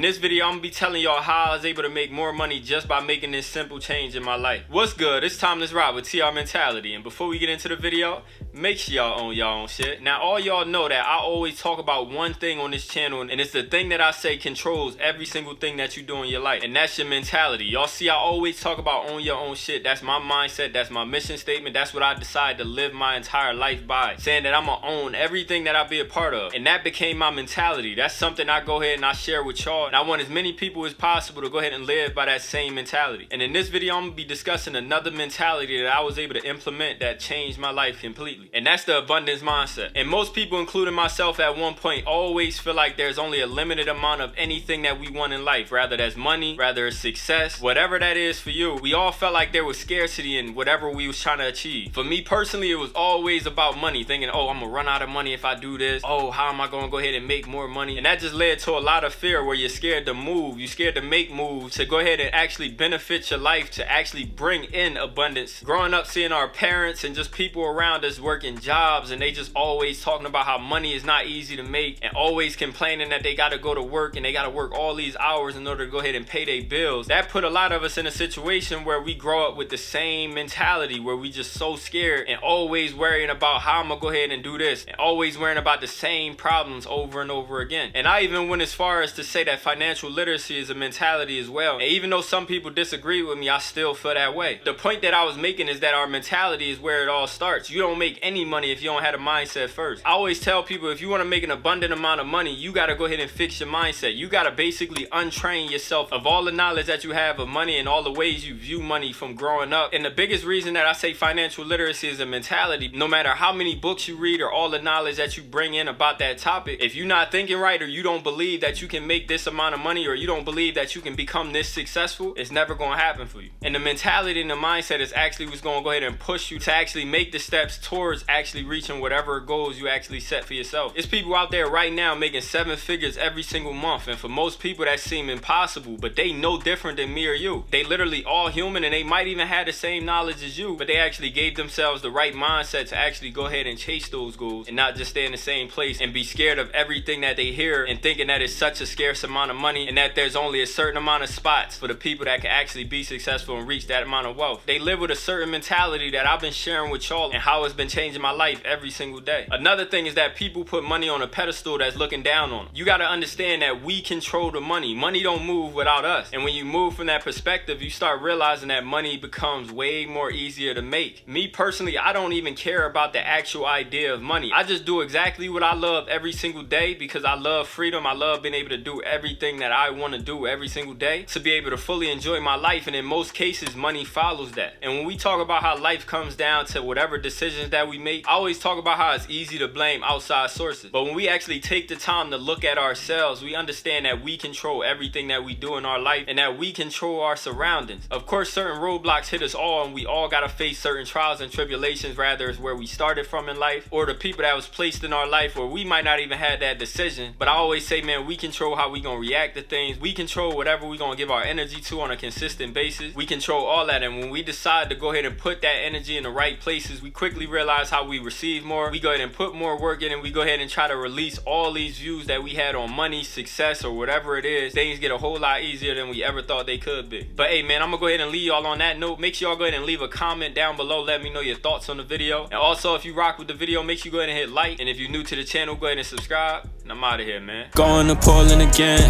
In this video, I'm gonna be telling y'all how I was able to make more money just by making this simple change in my life. What's good? It's Timeless Ride with TR Mentality, and before we get into the video, make sure y'all own y'all own shit. Now, all y'all know that I always talk about one thing on this channel, and it's the thing that I say controls every single thing that you do in your life, and that's your mentality. Y'all see, I always talk about own your own shit. That's my mindset. That's my mission statement. That's what I decide to live my entire life by, saying that I'm gonna own everything that I be a part of, and that became my mentality. That's something I go ahead and I share with y'all, and I want as many people as possible to go ahead and live by that same mentality. And in this video, I'm gonna be discussing another mentality that I was able to implement that changed my life completely, and that's the abundance mindset. And most people, including myself at one point, always feel like there's only a limited amount of anything that we want in life, rather that's money, rather it's success, whatever that is for you. We all felt like there was scarcity in whatever we was trying to achieve. For me personally, it was always about money, thinking, oh, I'm gonna run out of money if I do this. Oh, how am I gonna go ahead and make more money? And that just led to a lot of fear, where you're scared to move, you're scared to make moves, to go ahead and actually benefit your life, to actually bring in abundance. Growing up seeing our parents and just people around us working jobs, and they just always talking about how money is not easy to make, and always complaining that they gotta go to work and they gotta work all these hours in order to go ahead and pay their bills. That put a lot of us in a situation where we grow up with the same mentality, where we just so scared and always worrying about how I'm gonna go ahead and do this, and always worrying about the same problems over and over again. And I even went as far as to say that financial literacy is a mentality as well. And even though some people disagree with me, I still feel that way. The point that I was making is that our mentality is where it all starts. You don't make any money if you don't have a mindset first. I always tell people, if you want to make an abundant amount of money, you got to go ahead and fix your mindset. You got to basically untrain yourself of all the knowledge that you have of money and all the ways you view money from growing up. And the biggest reason that I say financial literacy is a mentality, no matter how many books you read or all the knowledge that you bring in about that topic, if you're not thinking right, or you don't believe that you can make this amount of money, or you don't believe that you can become this successful, it's never going to happen for you. And the mentality and the mindset is actually what's going to go ahead and push you to actually make the steps towards actually reaching whatever goals you actually set for yourself. There's people out there right now making 7 figures every single month, and for most people that seem impossible, but they no different than me or you. They literally all human, and they might even have the same knowledge as you, but they actually gave themselves the right mindset to actually go ahead and chase those goals, and not just stay in the same place and be scared of everything that they hear, and thinking that it's such a scarce amount of money, and that there's only a certain amount of spots for the people that can actually be successful and reach that amount of wealth. They live with a certain mentality that I've been sharing with y'all, and how it's been changing my life every single day. Another thing is that people put money on a pedestal that's looking down on them. You got to understand that we control the money. Money don't move without us. And when you move from that perspective, you start realizing that money becomes way more easier to make. Me personally, I don't even care about the actual idea of money. I just do exactly what I love every single day, because I love freedom. I love being able to do everything that I want to do every single day, to be able to fully enjoy my life. And in most cases, money follows that. And when we talk about how life comes down to whatever decisions that we make, I always talk about how it's easy to blame outside sources. But when we actually take the time to look at ourselves, we understand that we control everything that we do in our life, and that we control our surroundings. Of course, certain roadblocks hit us all, and we all got to face certain trials and tribulations, rather it's where we started from in life, or the people that was placed in our life where we might not even have that decision. But I always say, man, we control how we gonna react to things. We control whatever we gonna give our energy to on a consistent basis. We control all that, and when we decide to go ahead and put that energy in the right places, we quickly realize how we receive more. We go ahead and put more work in, and we go ahead and try to release all these views that we had on money, success, or whatever it is. Things get a whole lot easier than we ever thought they could be. But hey, man, I'm gonna go ahead and leave y'all on that note. Make sure y'all go ahead and leave a comment down below. Let me know your thoughts on the video. And also, if you rock with the video, make sure you go ahead and hit like. And if you're new to the channel, go ahead and subscribe. And I'm out of here, man. Going to Portland again.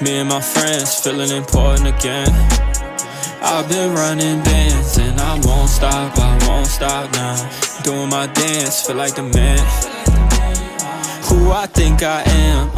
Me and my friends feeling important again. I've been running bands and I won't stop now. Doing my dance, feel like the man who I think I am.